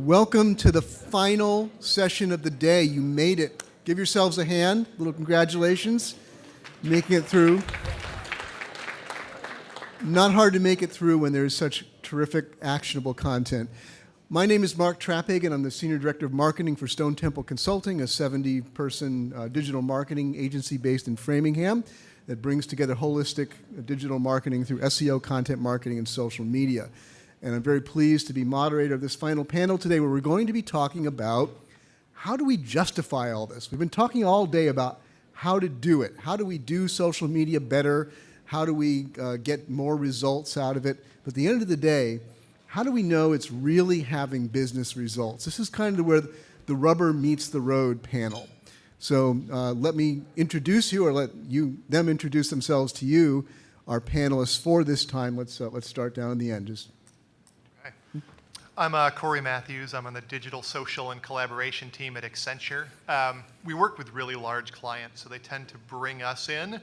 Welcome to the final session of the day. You made it. Give yourselves a hand. A little congratulations. Making it through. Not hard to make it through when there's such terrific, actionable content. My name is Mark Trappig, I'm the Senior Director of Marketing for Stone Temple Consulting, a 70-person digital marketing agency based in Framingham that brings together holistic digital marketing through SEO, content marketing, and social media. And I'm very pleased to be moderator of this final panel today where we're going to be talking about how do we justify all this? We've been talking all day about how to do it. How do we do social media better? How do we get more results out of it? But at the end of the day, how do we know it's really having business results? This is kind of where the rubber meets the road panel. So let me introduce you, or let them introduce themselves to you, our panelists for this time. Let's start down in the end. I'm Corey Matthews. I'm on the digital, social, and collaboration team at Accenture. We work with really large clients, so they tend to bring us in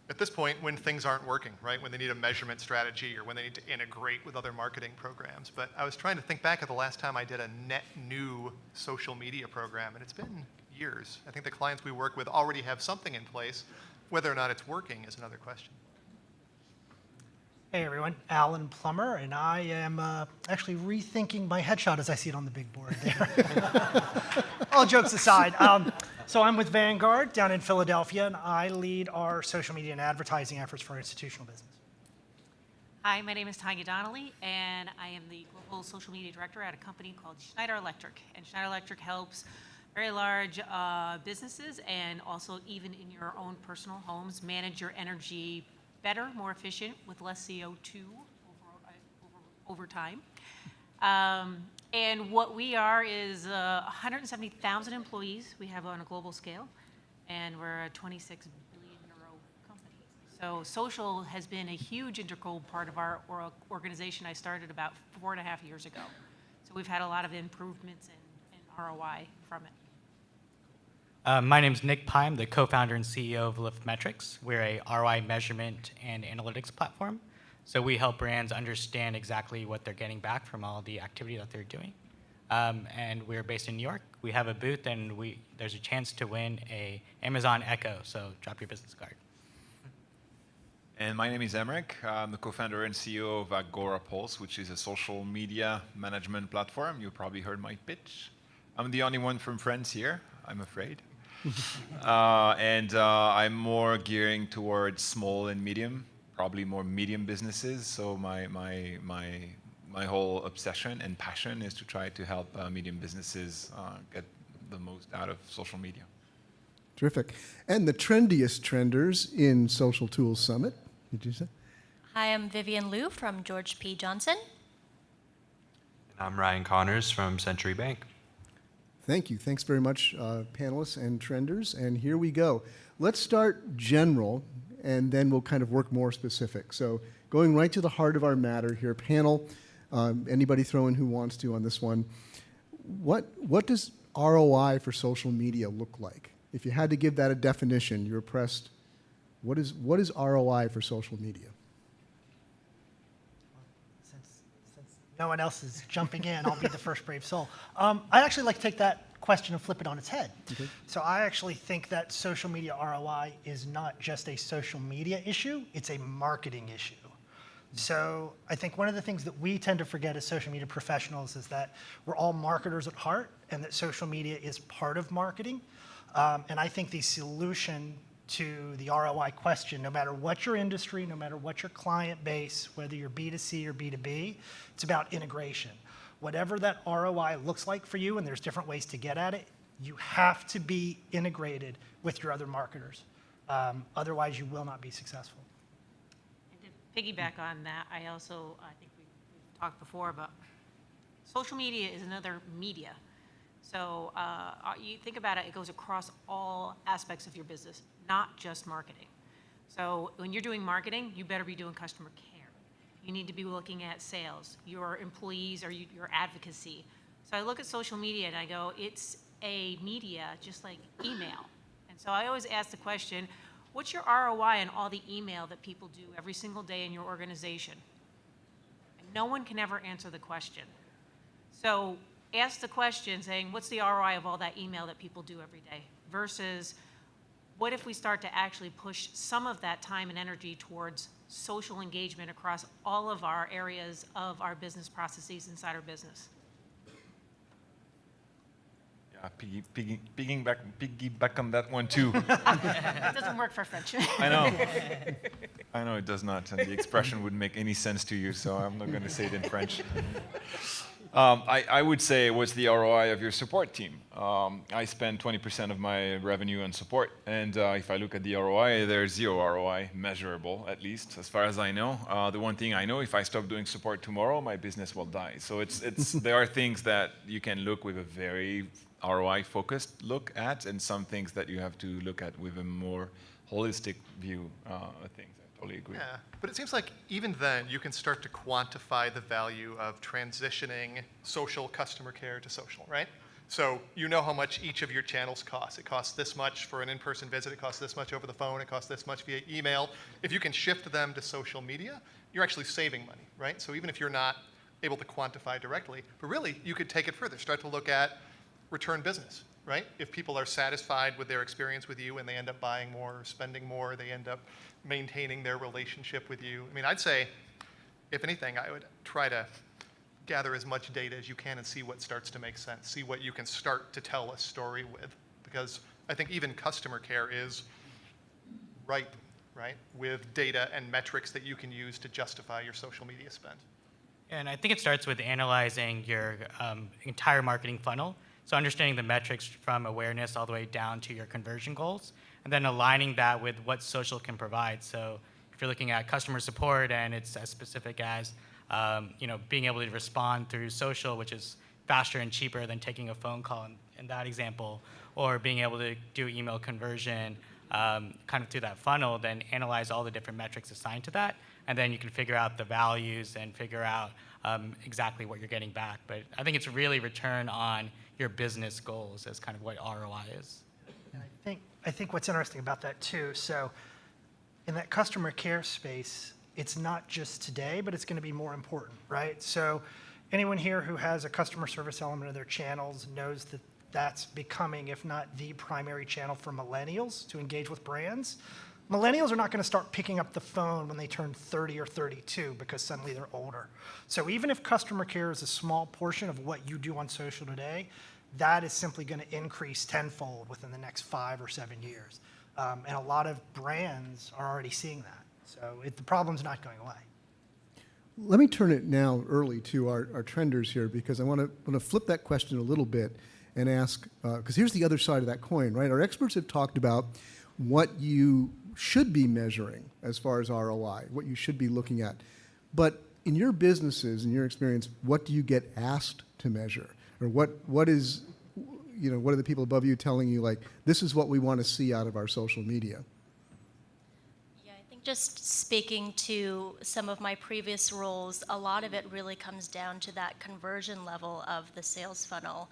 at this point when things aren't working, right? When they need a measurement strategy or when they need to integrate with other marketing programs. But I was trying to think back at the last time I did a net new social media program, and it's been years. I think the clients we work with already have something in place. Whether or not it's working is another question. Hey everyone, Alan Plummer, and I am actually rethinking my headshot as I see it on the big board there. All jokes aside, so I'm with Vanguard down in Philadelphia, and I lead our social media and advertising efforts for our institutional business. Hi, my name is Tanya Donnelly, and I am the Global Social Media Director at a company called Schneider Electric. And Schneider Electric helps very large businesses and also even in your own personal homes manage your energy better, more efficient, with less CO2 over time. And what we are is 170,000 employees we have on a global scale, and we're a 26 billion euro company. So social has been a huge integral part of our organization. I started about 4.5 years ago. So we've had a lot of improvements in ROI from it. My name is Nick Pime, the co-founder and CEO of Liftmetrics. We're a ROI measurement and analytics platform. So we help brands understand exactly what they're getting back from all the activity that they're doing. And we're based in New York. We have a booth, and there's a chance to win a Amazon Echo, so drop your business card. And my name is Emmerich. I'm the co-founder and CEO of Agora Pulse, which is a social media management platform. You probably heard my pitch. I'm the only one from France here, I'm afraid. I'm more gearing towards small and medium, probably more medium businesses. So my whole obsession and passion is to try to help medium businesses get the most out of social media. Terrific. And the trendiest trenders in Social Tools Summit, did you say? Hi, I'm Vivian Liu from George P. Johnson. And I'm Ryan Connors from Century Bank. Thank you. Thanks very much, panelists and trenders. And here we go. Let's start general, and then we'll kind of work more specific. So going right to the heart of our matter here, panel, anybody throw in who wants to on this one. What does ROI for social media look like? If you had to give that a definition, you're pressed. What is ROI for social media? No one else is jumping in, I'll be the first brave soul. I'd actually like to take that question and flip it on its head. Okay. So I actually think that social media ROI is not just a social media issue, it's a marketing issue. So I think one of the things that we tend to forget as social media professionals is that we're all marketers at heart, and that social media is part of marketing. And I think the solution to the ROI question, no matter what your industry, no matter what your client base, whether you're B2C or B2B, it's about integration. Whatever that ROI looks like for you, and there's different ways to get at it, you have to be integrated with your other marketers. Otherwise, you will not be successful. And to piggyback on that, I think we've talked before about social media is another media. So you think about it, it goes across all aspects of your business, not just marketing. So when you're doing marketing, you better be doing customer care. You need to be looking at sales, your employees, or your advocacy. So I look at social media and I go, it's a media just like email. And so I always ask the question, what's your ROI on all the email that people do every single day in your organization? And no one can ever answer the question. So ask the question saying, what's the ROI of all that email that people do every day? Versus, what if we start to actually push some of that time and energy towards social engagement across all of our areas of our business processes inside our business? Yeah, piggyback on that one too. It doesn't work for French. I know. I know it does not, and the expression wouldn't make any sense to you, so I'm not going to say it in French. I would say, what's the ROI of your support team? I spend 20% of my revenue on support, and if I look at the ROI, there's zero ROI, measurable at least, as far as I know. The one thing I know, if I stop doing support tomorrow, my business will die. So there are things that you can look with a very ROI-focused look at, and some things that you have to look at with a more holistic view of things. I totally agree. Yeah, but it seems like even then you can start to quantify the value of transitioning social customer care to social, right? So you know how much each of your channels cost. It costs this much for an in-person visit, it costs this much over the phone, it costs this much via email. If you can shift them to social media, you're actually saving money, right? So even if you're not able to quantify directly, but really you could take it further, start to look at return business, right? If people are satisfied with their experience with you and they end up buying more or spending more, they end up maintaining their relationship with you. I mean, I'd say, if anything, I would try to gather as much data as you can and see what starts to make sense, see what you can start to tell a story with. Because I think even customer care is ripe, right, with data and metrics that you can use to justify your social media spend. And I think it starts with analyzing your entire marketing funnel. So understanding the metrics from awareness all the way down to your conversion goals, and then aligning that with what social can provide. So if you're looking at customer support and it's as specific as being able to respond through social, which is faster and cheaper than taking a phone call in that example, or being able to do email conversion kind of through that funnel, then analyze all the different metrics assigned to that, and then you can figure out the values and figure out exactly what you're getting back. But I think it's really return on your business goals as kind of what ROI is. I think what's interesting about that too, so in that customer care space, it's not just today, but it's going to be more important, right? So anyone here who has a customer service element of their channels knows that that's becoming, if not the primary channel for millennials to engage with brands. Millennials are not going to start picking up the phone when they turn 30 or 32 because suddenly they're older. So even if customer care is a small portion of what you do on social today, that is simply going to increase tenfold within the next 5 or 7 years. And a lot of brands are already seeing that. So the problem's not going away. Let me turn it now early to our trenders here, because I want to flip that question a little bit and ask, because here's the other side of that coin, right? Our experts have talked about what you should be measuring as far as ROI, what you should be looking at. But in your businesses, in your experience, what do you get asked to measure? Or what are the people above you telling you, like, this is what we want to see out of our social media? Yeah, I think just speaking to some of my previous roles, a lot of it really comes down to that conversion level of the sales funnel,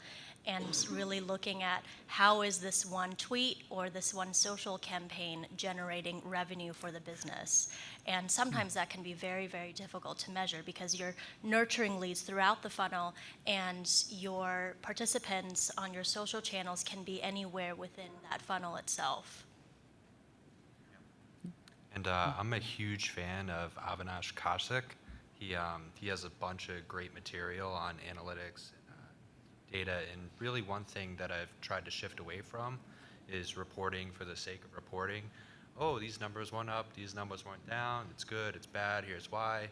and really looking at how is this one tweet or this one social campaign generating revenue for the business. And sometimes that can be very, very difficult to measure because you're nurturing leads throughout the funnel, and your participants on your social channels can be anywhere within that funnel itself. And I'm a huge fan of Avinash Kaushik. He has a bunch of great material on analytics, data, and really one thing that I've tried to shift away from is reporting for the sake of reporting. Oh, these numbers went up, these numbers went down, it's good, it's bad, here's why.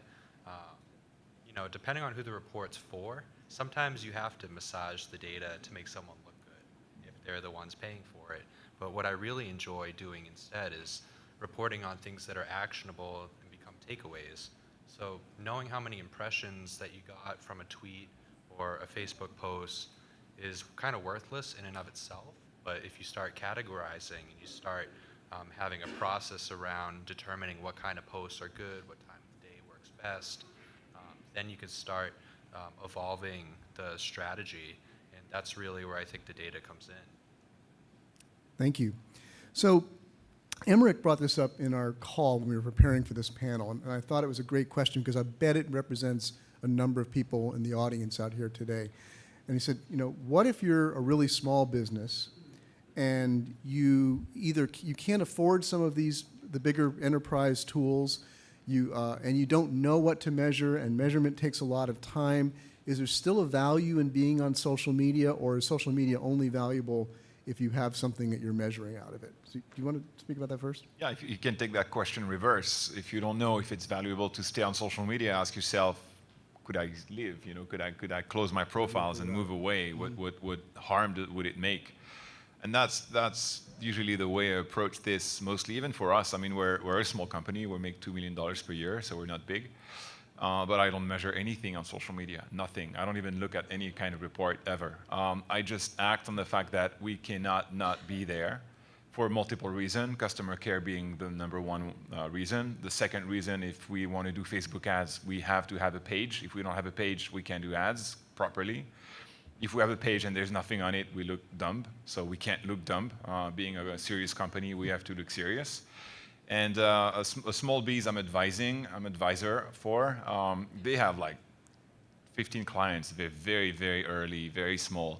Depending on who the report's for, sometimes you have to massage the data to make someone look good if they're the ones paying for it. But what I really enjoy doing instead is reporting on things that are actionable and become takeaways. So knowing how many impressions that you got from a tweet or a Facebook post is kind of worthless in and of itself. But if you start categorizing and you start having a process around determining what kind of posts are good, what time of day works best, then you can start evolving the strategy. And that's really where I think the data comes in. Thank you. So Emmerich brought this up in our call when we were preparing for this panel, and I thought it was a great question because I bet it represents a number of people in the audience out here today. And he said, you know, what if you're a really small business and you can't afford some of the bigger enterprise tools, and you don't know what to measure, and measurement takes a lot of time. Is there still a value in being on social media, or is social media only valuable if you have something that you're measuring out of it? So, do you want to speak about that first? Yeah, if you can take that question reverse. If you don't know if it's valuable to stay on social media, ask yourself, could I live? You know, could I close my profiles and move away? What harm would it make? And that's usually the way I approach this mostly, even for us. I mean, we're a small company. We make $2 million per year, so we're not big. But I don't measure anything on social media, nothing. I don't even look at any kind of report ever. I just act on the fact that we cannot not be there for multiple reasons, customer care being the number one reason. The second reason, if we want to do Facebook ads, we have to have a page. If we don't have a page, we can't do ads properly. If we have a page and there's nothing on it, we look dumb. So we can't look dumb. Being a serious company, we have to look serious. And a small biz I'm advisor for, they have like 15 clients. They're very, very early, very small.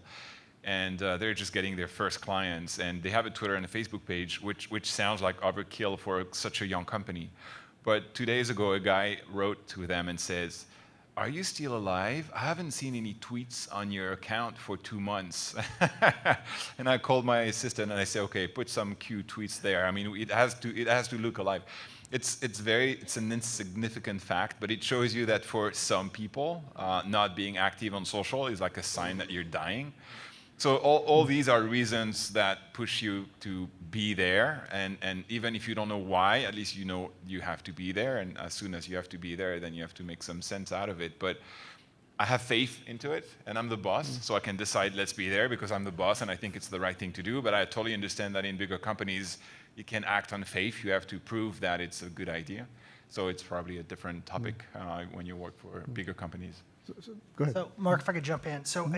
And they're just getting their first clients. And they have a Twitter and a Facebook page, which sounds like overkill for such a young company. But 2 days ago, a guy wrote to them and says, "Are you still alive? I haven't seen any tweets on your account for 2 months." And I called my assistant and I said, "Okay, put some cute tweets there. I mean, it has to look alive." It's an insignificant fact, but it shows you that for some people, not being active on social is like a sign that you're dying. So all these are reasons that push you to be there, and even if you don't know why, at least you know you have to be there, and as soon as you have to be there, then you have to make some sense out of it. But I have faith into it, and I'm the boss, so I can decide let's be there because I'm the boss and I think it's the right thing to do. But I totally understand that in bigger companies, you can act on faith. You have to prove that it's a good idea. So it's probably a different topic when you work for bigger companies. So go ahead. So, Mark, if I could jump in. So,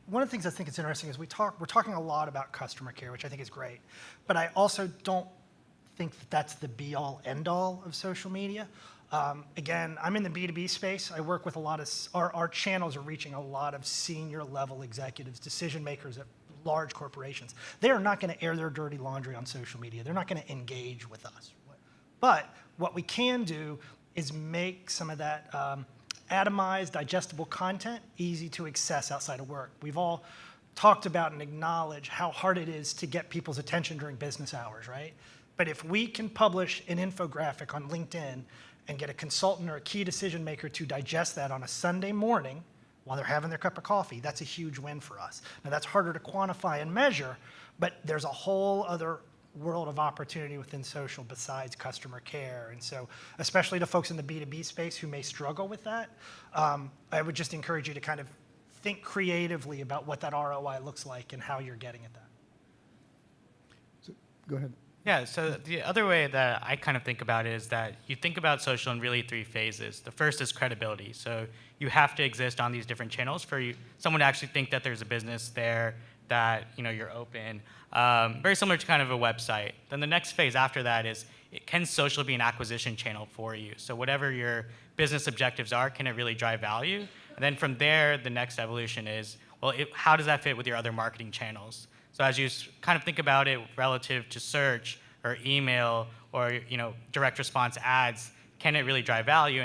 one of the things I think is interesting is we're talking a lot about customer care, which I think is great, but I also don't think that that's the be-all, end-all of social media. Again, I'm in the B2B space. I work with a lot of, our channels are reaching a lot of senior level executives, decision makers at large corporations. They are not going to air their dirty laundry on social media. They're not going to engage with us. But what we can do is make some of that atomized, digestible content easy to access outside of work. We've all talked about and acknowledged how hard it is to get people's attention during business hours, right? But if we can publish an infographic on LinkedIn and get a consultant or a key decision maker to digest that on a Sunday morning while they're having their cup of coffee, that's a huge win for us. Now that's harder to quantify and measure, but there's a whole other world of opportunity within social besides customer care. And so, especially to folks in the B2B space who may struggle with that, I would just encourage you to kind of think creatively about what that ROI looks like and how you're getting at that. So, go ahead. Yeah, so the other way that I kind of think about it is that you think about social in really 3 phases. The first is credibility. So you have to exist on these different channels for someone to actually think that there's a business there, that you're open. Very similar to kind of a website. Then the next phase after that is, can social be an acquisition channel for you? So whatever your business objectives are, can it really drive value? And then from there, the next evolution is, well, how does that fit with your other marketing channels? So as you kind of think about it relative to search or email or direct response ads, can it really drive value?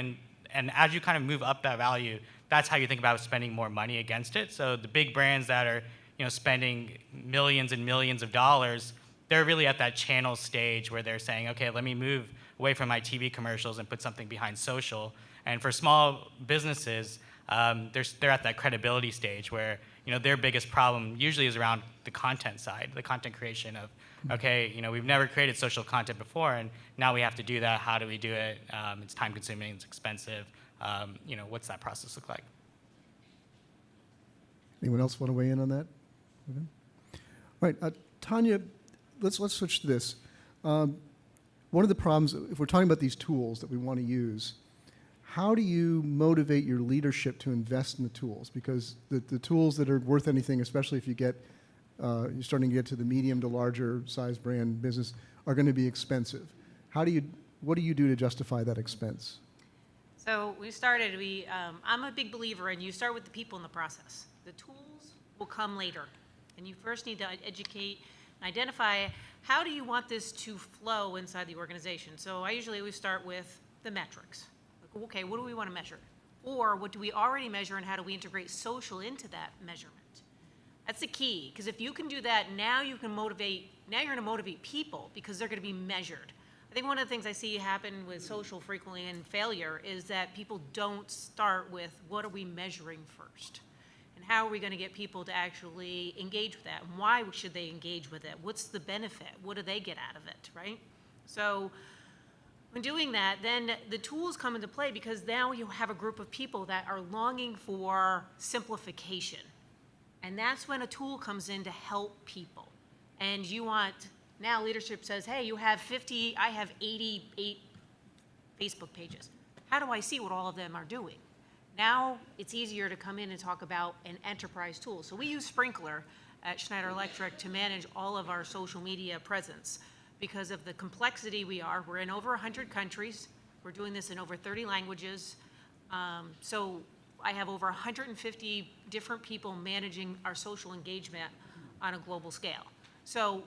And as you kind of move up that value, that's how you think about spending more money against it. So the big brands that are spending millions and millions of dollars, they're really at that channel stage where they're saying, okay, let me move away from my TV commercials and put something behind social. And for small businesses, they're at that credibility stage where their biggest problem usually is around the content side, the content creation of, okay, we've never created social content before, and now we have to do that. How do we do it? It's time consuming, it's expensive. What's that process look like? Anyone else want to weigh in on that? Okay. All right, Tanya, let's switch to this. One of the problems, if we're talking about these tools that we want to use, how do you motivate your leadership to invest in the tools? Because the tools that are worth anything, especially if you're starting to get to the medium to larger size brand business, are going to be expensive. What do you do to justify that expense? So we started, I'm a big believer in you start with the people in the process. The tools will come later. And you first need to educate and identify how do you want this to flow inside the organization. So I usually always start with the metrics. Like, okay, what do we want to measure? Or what do we already measure and how do we integrate social into that measurement? That's the key, because if you can do that, now you're going to motivate people because they're going to be measured. I think one of the things I see happen with social frequently and failure is that people don't start with what are we measuring first? And how are we going to get people to actually engage with that? And why should they engage with it? What's the benefit? What do they get out of it, right? So when doing that, then the tools come into play because now you have a group of people that are longing for simplification. And that's when a tool comes in to help people. And you want, now leadership says, hey, you have 50, I have 88 Facebook pages. How do I see what all of them are doing? Now it's easier to come in and talk about an enterprise tool. So we use Sprinklr at Schneider Electric to manage all of our social media presence because of the complexity we are. We're in over 100 countries. We're doing this in over 30 languages. So I have over 150 different people managing our social engagement on a global scale. So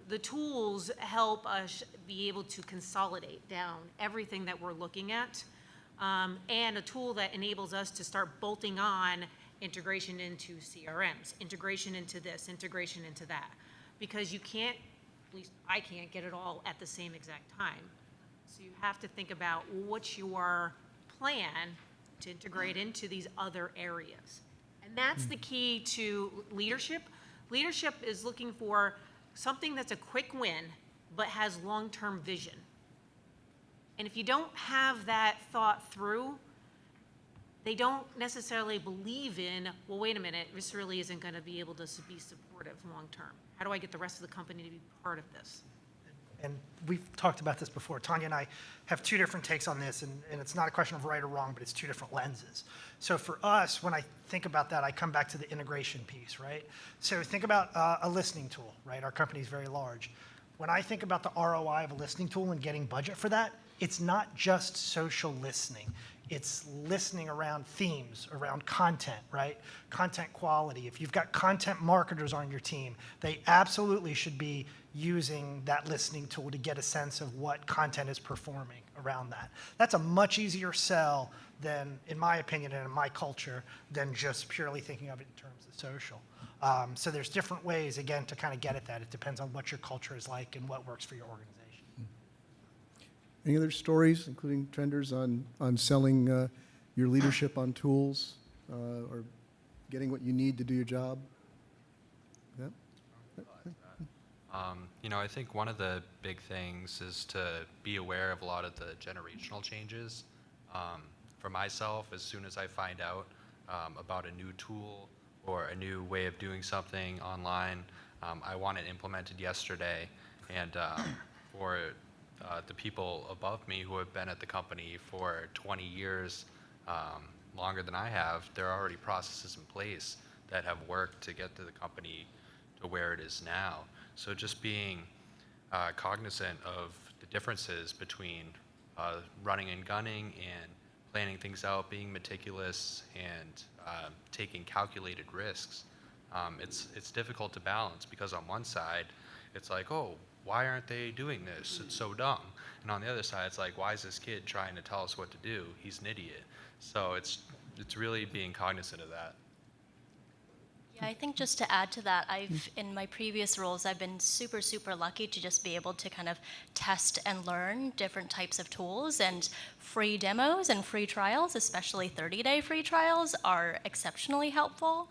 the tools help us be able to consolidate down everything that we're looking at, and a tool that enables us to start bolting on integration into CRMs, integration into this, integration into that. Because you can't, at least I can't get it all at the same exact time. So you have to think about what's your plan to integrate into these other areas. And that's the key to leadership. Leadership is looking for something that's a quick win, but has long-term vision. And if you don't have that thought through, they don't necessarily believe in, well, wait a minute, this really isn't going to be able to be supportive long-term. How do I get the rest of the company to be part of this? And we've talked about this before. Tanya and I have two different takes on this, and it's not a question of right or wrong, but it's two different lenses. So for us, when I think about that, I come back to the integration piece, right? So think about a listening tool, right? Our company is very large. When I think about the ROI of a listening tool and getting budget for that, it's not just social listening. It's listening around themes, around content, right? Content quality. If you've got content marketers on your team, they absolutely should be using that listening tool to get a sense of what content is performing around that. That's a much easier sell than, in my opinion and in my culture, than just purely thinking of it in terms of social. So there's different ways, again, to kind of get at that. It depends on what your culture is like and what works for your organization. Any other stories, including trenders, on selling your leadership on tools or getting what you need to do your job? Yeah. You know, I think one of the big things is to be aware of a lot of the generational changes. For myself, as soon as I find out about a new tool or a new way of doing something online, I want it implemented yesterday. And for the people above me who have been at the company for 20 years, longer than I have, there are already processes in place that have worked to get to the company to where it is now. So just being cognizant of the differences between running and gunning and planning things out, being meticulous, and taking calculated risks. It's difficult to balance because on one side, it's like, oh, why aren't they doing this? It's so dumb. And on the other side, it's like, why is this kid trying to tell us what to do? He's an idiot. So it's really being cognizant of that. Yeah, I think just to add to that, in my previous roles, I've been super, super lucky to just be able to kind of test and learn different types of tools, and free demos and free trials, especially 30-day free trials, are exceptionally helpful.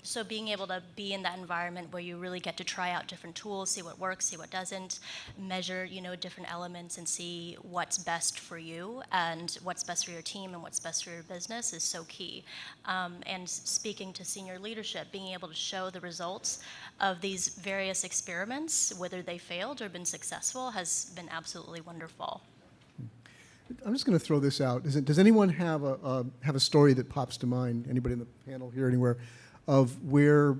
So being able to be in that environment where you really get to try out different tools, see what works, see what doesn't, measure, different elements and see what's best for you and what's best for your team and what's best for your business is so key. And speaking to senior leadership, being able to show the results of these various experiments, whether they failed or been successful, has been absolutely wonderful. I'm just going to throw this out. Does anyone have a story that pops to mind, anybody in the panel here, anywhere, of where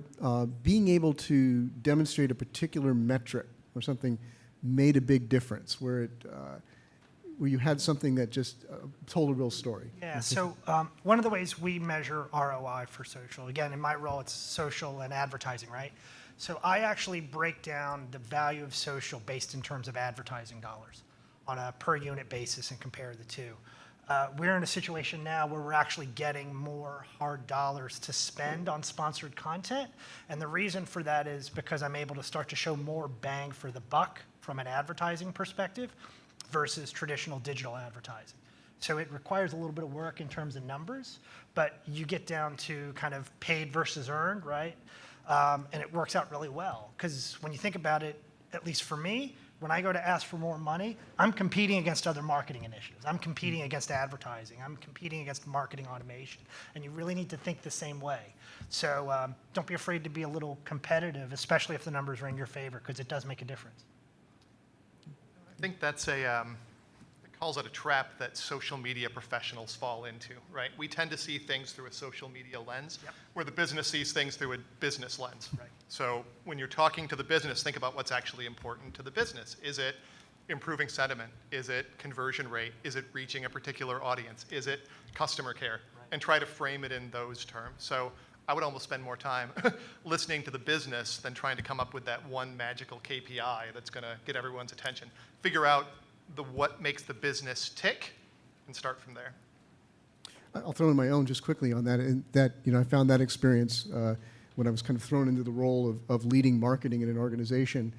being able to demonstrate a particular metric or something made a big difference, where where you had something that just told a real story? Yeah, so one of the ways we measure ROI for social, again, in my role, it's social and advertising, right? So I actually break down the value of social based in terms of advertising dollars on a per unit basis and compare the two. We're in a situation now where we're actually getting more hard dollars to spend on sponsored content. And the reason for that is because I'm able to start to show more bang for the buck from an advertising perspective versus traditional digital advertising. So it requires a little bit of work in terms of numbers, but you get down to kind of paid versus earned, right? And it works out really well. Because when you think about it, at least for me, when I go to ask for more money, I'm competing against other marketing initiatives. I'm competing against advertising. I'm competing against marketing automation. And you really need to think the same way. So don't be afraid to be a little competitive, especially if the numbers are in your favor, because it does make a difference. I think that's it calls it a trap that social media professionals fall into, right? We tend to see things through a social media lens, where the business sees things through a business lens. Right. So when you're talking to the business, think about what's actually important to the business. Is it improving sentiment? Is it conversion rate? Is it reaching a particular audience? Is it customer care? Right. And try to frame it in those terms. So I would almost spend more time listening to the business than trying to come up with that one magical KPI that's going to get everyone's attention. Figure out what makes the business tick and start from there. I'll throw in my own just quickly on that. And that, I found that experience when I was kind of thrown into the role of leading marketing in an organization,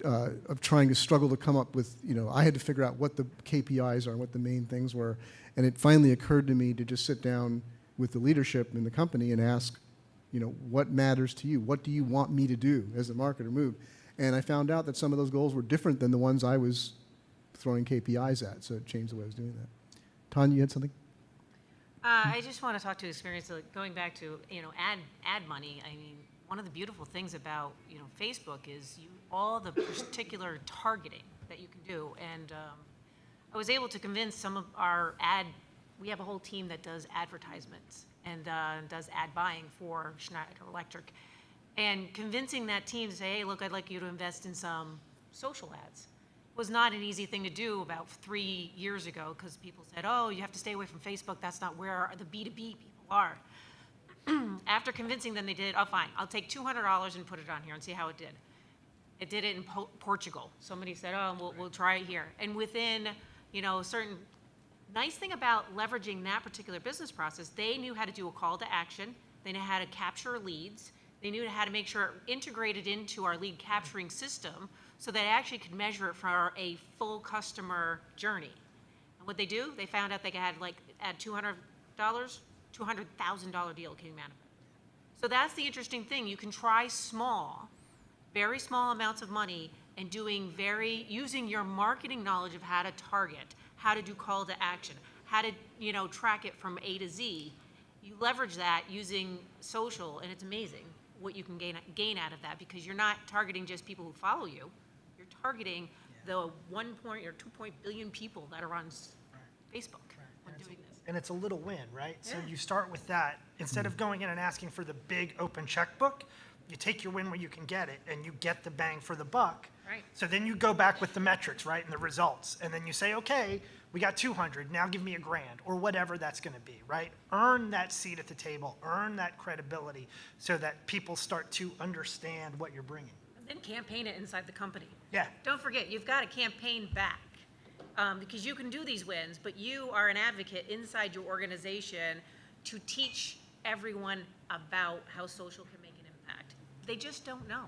of trying to struggle to come up with, I had to figure out what the KPIs are, what the main things were. And it finally occurred to me to just sit down with the leadership in the company and ask, what matters to you? What do you want me to do as a marketer move? And I found out that some of those goals were different than the ones I was throwing KPIs at, so it changed the way I was doing that. Tanya, you had something? I just want to talk to experience, like going back to, ad money. I mean, one of the beautiful things about, Facebook is all the particular targeting that you can do. And I was able to convince some of we have a whole team that does advertisements and does ad buying for Schneider Electric. And convincing that team to say, hey, look, I'd like you to invest in some social ads was not an easy thing to do about 3 years ago, because people said, oh, you have to stay away from Facebook. That's not where the B2B people are. After convincing them, they did, oh, fine, I'll take $200 and put it on here and see how it did. It did it in Portugal. Somebody said, oh, we'll try it here. And within, certain nice thing about leveraging that particular business process, they knew how to do a call to action. They knew how to capture leads. They knew how to make sure it integrated into our lead capturing system so that it actually could measure it for a full customer journey. And what they do, they found out they had add $200, $200,000 deal came out of it. So that's the interesting thing. You can try small, very small amounts of money and using your marketing knowledge of how to target, how to do call to action, how to, track it from A to Z. You leverage that using social, and it's amazing what you can gain out of that, because you're not targeting just people who follow you. You're targeting the 1 or 2 billion people that are on Facebook when doing this. And it's a little win, right? So you start with that. Instead of going in and asking for the big open checkbook, you take your win where you can get it, and you get the bang for the buck. Right. So then you go back with the metrics, right, and the results. And then you say, okay, we got 200, now give me $1,000, or whatever that's going to be, right? Earn that seat at the table, earn that credibility so that people start to understand what you're bringing. And then campaign it inside the company. Yeah. Don't forget, you've got to campaign back, because you can do these wins, but you are an advocate inside your organization to teach everyone about how social can make an impact. They just don't know.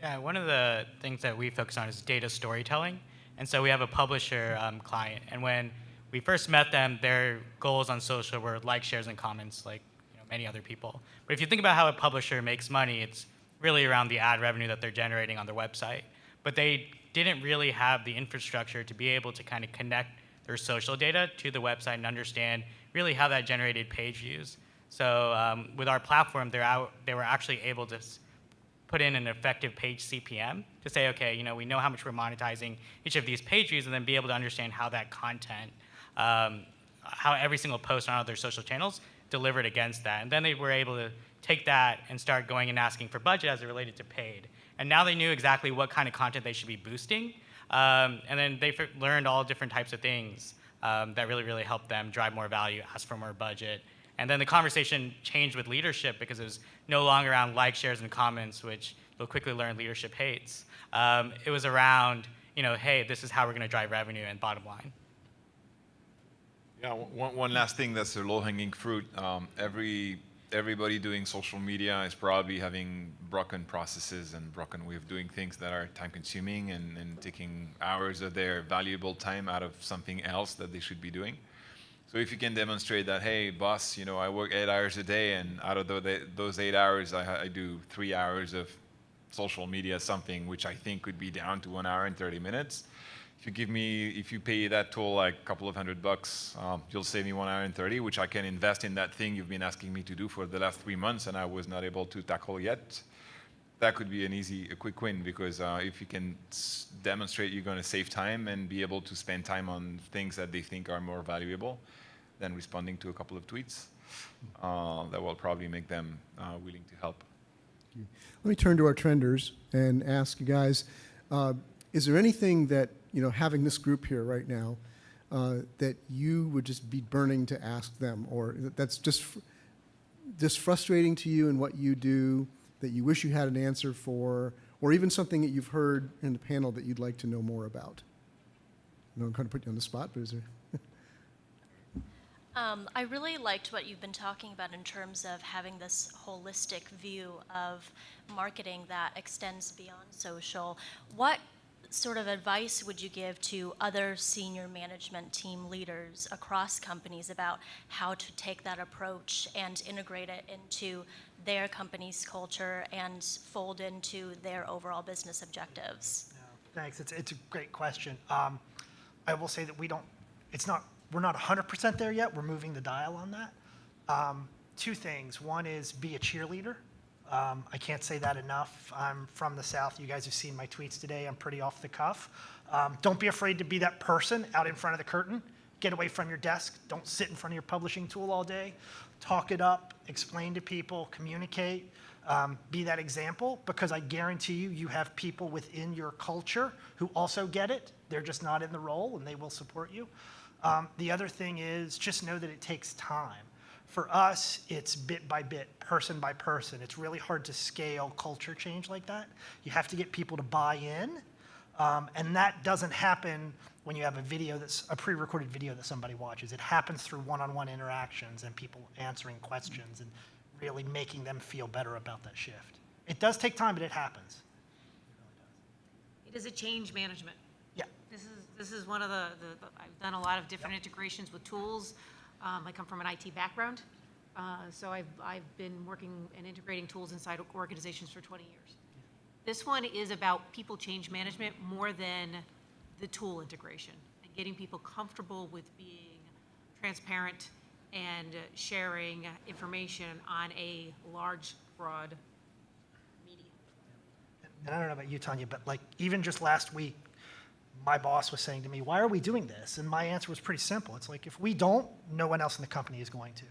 Yeah, one of the things that we focus on is data storytelling. And so we have a publisher client. And when we first met them, their goals on social were like, shares, and comments, like many other people. But if you think about how a publisher makes money, it's really around the ad revenue that they're generating on their website. But they didn't really have the infrastructure to be able to kind of connect their social data to the website and understand really how that generated page views. So with our platform, they were actually able to put in an effective page CPM to say, okay, we know how much we're monetizing each of these page views, and then be able to understand how that content, how every single post on other social channels delivered against that. And then they were able to take that and start going and asking for budget as it related to paid. And now they knew exactly what kind of content they should be boosting And then they learned all different types of things that really, really helped them drive more value, ask for more budget. And then the conversation changed with leadership because it was no longer around likes, shares, and comments, which you'll quickly learn leadership hates. It was around, hey, this is how we're going to drive revenue and bottom line. Yeah, one last thing that's a low-hanging fruit. Everybody doing social media is probably having broken processes and broken way of doing things that are time-consuming and taking hours of their valuable time out of something else that they should be doing. So if you can demonstrate that, hey, boss, I work 8 hours a day, and out of those 8 hours, I do 3 hours of social media, something which I think could be down to 1 hour and 30 minutes. If you pay that tool like a couple of $100, you'll save me 1 hour and 30, which I can invest in that thing you've been asking me to do for the last 3 months and I was not able to tackle yet. That could be a quick win, because if you can demonstrate you're going to save time and be able to spend time on things that they think are more valuable than responding to a couple of tweets, that will probably make them willing to help. Let me turn to our trenders and ask you guys, is there anything that, having this group here right now, that you would just be burning to ask them, or that's just frustrating to you in what you do, that you wish you had an answer for, or even something that you've heard in the panel that you'd like to know more about? I know I'm kind of putting you on the spot, but is there? I really liked what you've been talking about in terms of having this holistic view of marketing that extends beyond social. What sort of advice would you give to other senior management team leaders across companies about how to take that approach and integrate it into their company's culture and fold into their overall business objectives? Yeah, thanks. It's a great question. I will say that we're not 100% there yet. We're moving the dial on that. Two things. One is be a cheerleader. I can't say that enough. I'm from the South. You guys have seen my tweets today. I'm pretty off the cuff. Don't be afraid to be that person out in front of the curtain. Get away from your desk. Don't sit in front of your publishing tool all day. Talk it up, explain to people, communicate, be that example, because I guarantee you have people within your culture who also get it. They're just not in the role, and they will support you. The other thing is just know that it takes time. For us, it's bit by bit, person by person. It's really hard to scale culture change like that. You have to get people to buy in, and that doesn't happen when you have a pre-recorded video that somebody watches. It happens through one-on-one interactions and people answering questions and really making them feel better about that shift. It does take time, but it happens. It is a change management. Yeah. This is one of the I've done a lot of different integrations with tools. I come from an IT background, so I've been working and integrating tools inside organizations for 20 years. This one is about people change management more than the tool integration and getting people comfortable with being transparent and sharing information on a large, broad medium. And I don't know about you, Tanya, but like even just last week, my boss was saying to me, why are we doing this? And my answer was pretty simple. It's like, if we don't, no one else in the company is going to,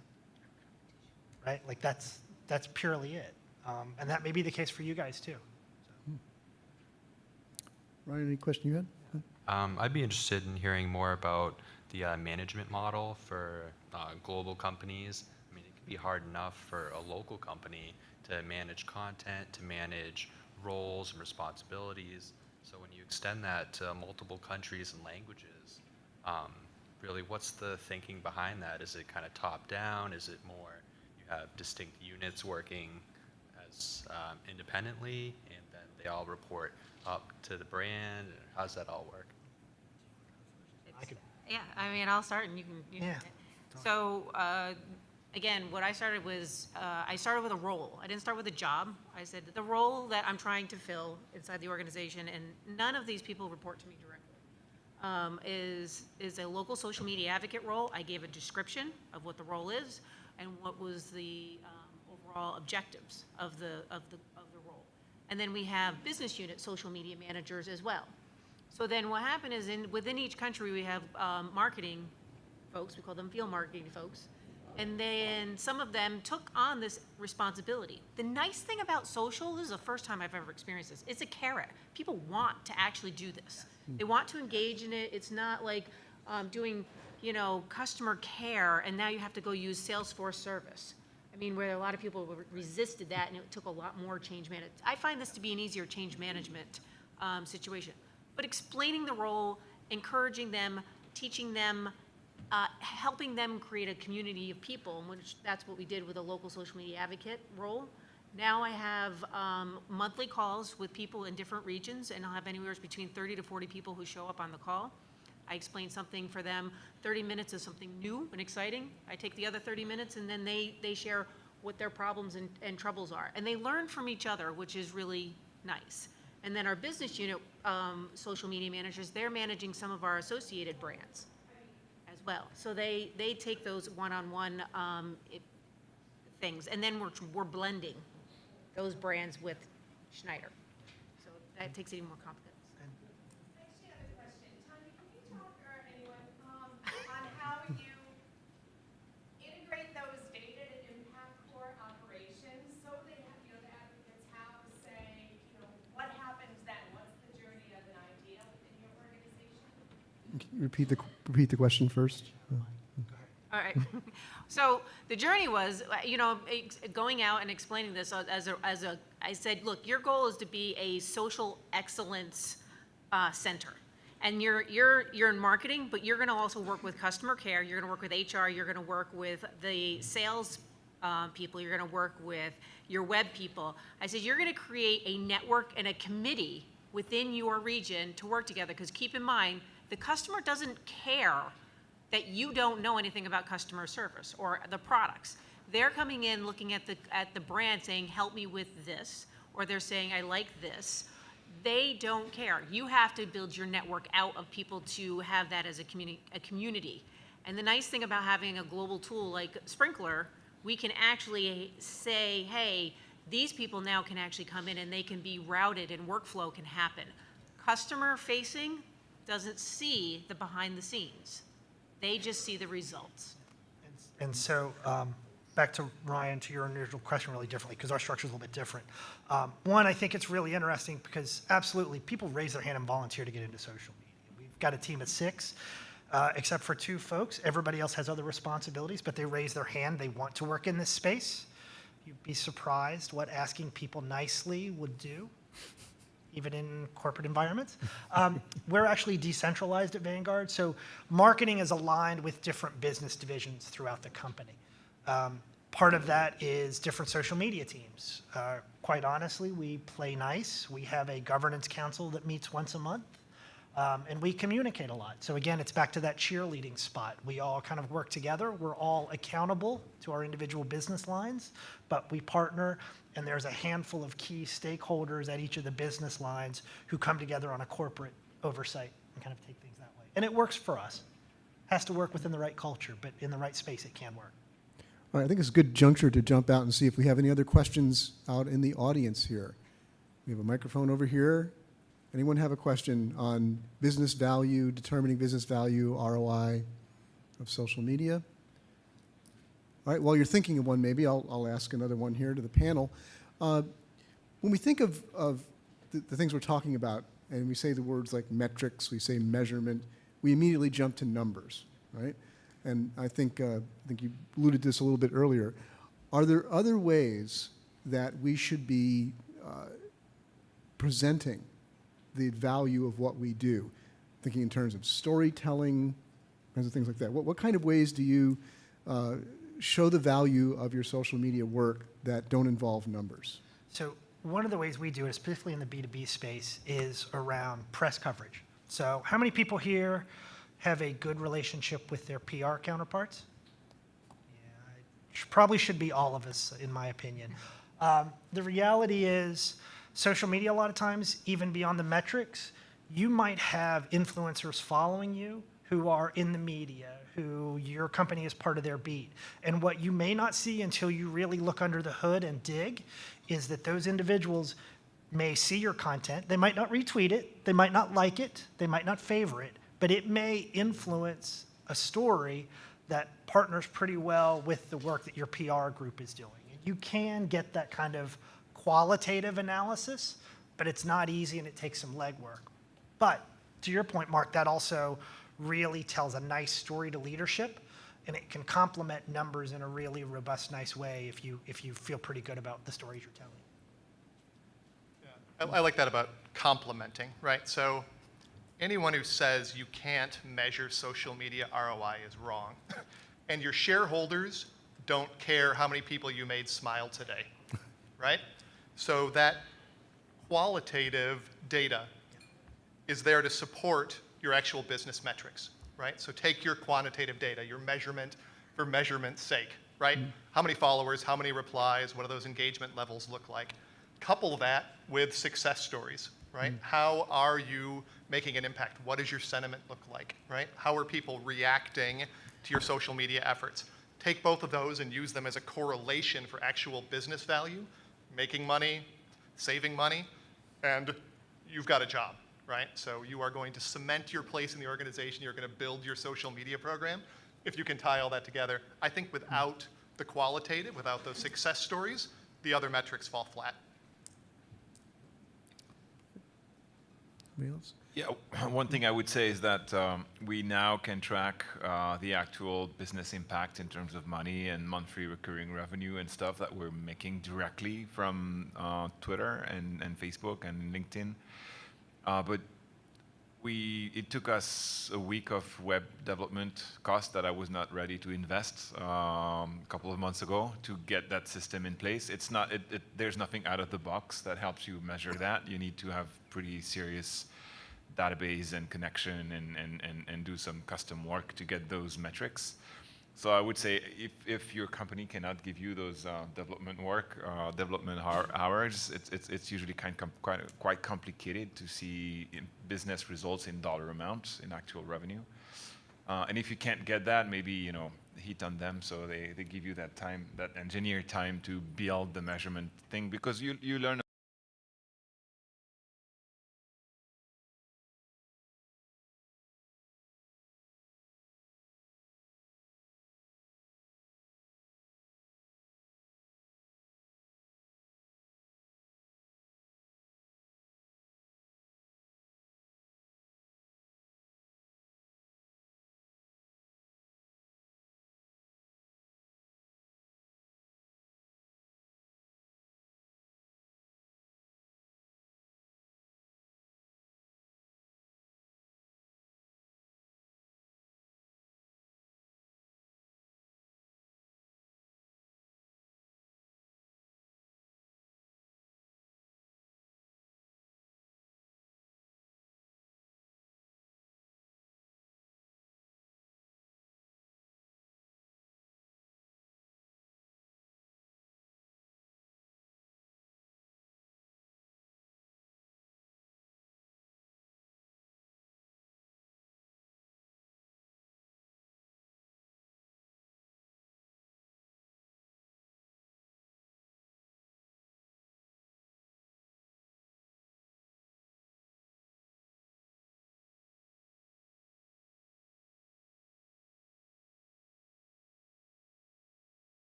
right? Like that's purely it. And that may be the case for you guys too. So. Ryan, any question you had? I'd be interested in hearing more about the management model for global companies. I mean, it can be hard enough for a local company to manage content, to manage roles and responsibilities. So when you extend that to multiple countries and languages, really what's the thinking behind that? Is it kind of top down? Is it more you have distinct units working as independently and then they all report up to the brand? How does that all work? Yeah, I mean, I'll start and you can. Yeah. So, again, what I started was, I started with a role. I didn't start with a job. I said the role that I'm trying to fill inside the organization, and none of these people report to me directly, is a local social media advocate role. I gave a description of what the role is and what was the overall objectives of the role. And then we have business unit social media managers as well. So then what happened is within each country we have marketing folks, we call them field marketing folks, and then some of them took on this responsibility. The nice thing about social, this is the first time I've ever experienced this, it's a carrot. People want to actually do this. They want to engage in it. It's not like doing, customer care, and now you have to go use Salesforce service. I mean, where a lot of people resisted that, and it took a lot more change management. I find this to be an easier change management situation. But explaining the role, encouraging them, teaching them, helping them create a community of people, which that's what we did with a local social media advocate role. Now I have monthly calls with people in different regions, and I'll have anywhere between 30 to 40 people who show up on the call. I explain something for them. 30 minutes is something new and exciting. I take the other 30 minutes, and then they share what their problems and troubles are. And they learn from each other, which is really nice. And then our business unit social media managers, they're managing some of our associated brands as well. So they take those one-on-one things, and then we're blending those brands with Schneider. So that takes it even more complicated. Actually, I have a question. Tanya, can you talk, or anyone, on how you integrate those data to impact core operations so they have, the advocates have to say, what happens then? What's the journey of an idea within your organization? Can you repeat the question first? All right. So the journey was, going out and explaining this I said, look, your goal is to be a social excellence center. And you're in marketing, but you're going to also work with customer care. You're going to work with HR. You're going to work with the sales people. You're going to work with your web people. I said, you're going to create a network and a committee within your region to work together. Because keep in mind, the customer doesn't care that you don't know anything about customer service or the products. They're coming in looking at the brand saying, help me with this, or they're saying, I like this. They don't care. You have to build your network out of people to have that as a community. And the nice thing about having a global tool like Sprinklr, we can actually say, hey, these people now can actually come in and they can be routed and workflow can happen. Customer facing doesn't see the behind the scenes. They just see the results. And so, back to Ryan, to your initial question really differently, because our structure is a little bit different. One, I think it's really interesting because absolutely, people raise their hand and volunteer to get into social media. We've got a team of 6, except for 2 folks. Everybody else has other responsibilities, but they raise their hand. They want to work in this space. You'd be surprised what asking people nicely would do, even in corporate environments. We're actually decentralized at Vanguard, so marketing is aligned with different business divisions throughout the company. Part of that is different social media teams. Quite honestly, we play nice. We have a governance council that meets once a month, and we communicate a lot. So again, it's back to that cheerleading spot. We all kind of work together. We're all accountable to our individual business lines, but we partner, and there's a handful of key stakeholders at each of the business lines who come together on a corporate oversight and kind of take things that way. And it works for us. Has to work within the right culture, but in the right space it can work. All right, I think it's a good juncture to jump out and see if we have any other questions out in the audience here. We have a microphone over here. Anyone have a question on business value, determining business value, ROI of social media? All right, while you're thinking of one, maybe I'll ask another one here to the panel. When we think of the things we're talking about, and we say the words like metrics, we say measurement, we immediately jump to numbers, right? And I think you alluded to this a little bit earlier. Are there other ways that we should be presenting the value of what we do? Thinking in terms of storytelling, kinds of things like that. What kind of ways do you show the value of your social media work that don't involve numbers? So one of the ways we do it, specifically in the B2B space, is around press coverage. So how many people here have a good relationship with their PR counterparts? Yeah, probably should be all of us, in my opinion. The reality is, social media, a lot of times, even beyond the metrics, you might have influencers following you who are in the media, who your company is part of their beat. And what you may not see until you really look under the hood and dig is that those individuals may see your content. They might not retweet it, they might not like it, they might not favor it, but it may influence a story that partners pretty well with the work that your PR group is doing. And you can get that kind of qualitative analysis, but it's not easy and it takes some legwork. But to your point, Mark, that also really tells a nice story to leadership, and it can complement numbers in a really robust, nice way if you feel pretty good about the stories you're telling. I like that about complementing, right? So anyone who says you can't measure social media ROI is wrong. And your shareholders don't care how many people you made smile today, right? So that qualitative data is there to support your actual business metrics, right? So take your quantitative data, your measurement for measurement's sake, right? How many followers, how many replies, what do those engagement levels look like? Couple that with success stories, right? How are you making an impact? What does your sentiment look like, right? How are people reacting to your social media efforts? Take both of those and use them as a correlation for actual business value, making money, saving money, and you've got a job, right? So you are going to cement your place in the organization. You're going to build your social media program. If you can tie all that together, I think without the qualitative, without those success stories, the other metrics fall flat. Anybody else? Yeah, one thing I would say is that we now can track the actual business impact in terms of money and monthly recurring revenue and stuff that we're making directly from Twitter and Facebook and LinkedIn. But it took us a week of web development cost that I was not ready to invest a couple of months ago to get that system in place. It's not, there's nothing out of the box that helps you measure that. You need to have pretty serious database and connection and do some custom work to get those metrics. So I would say if your company cannot give you those development hours, it's usually quite complicated to see business results in dollar amounts in actual revenue. And if you can't get that, maybe hit on them so they give you that time, that engineer time to build the measurement thing, because you learn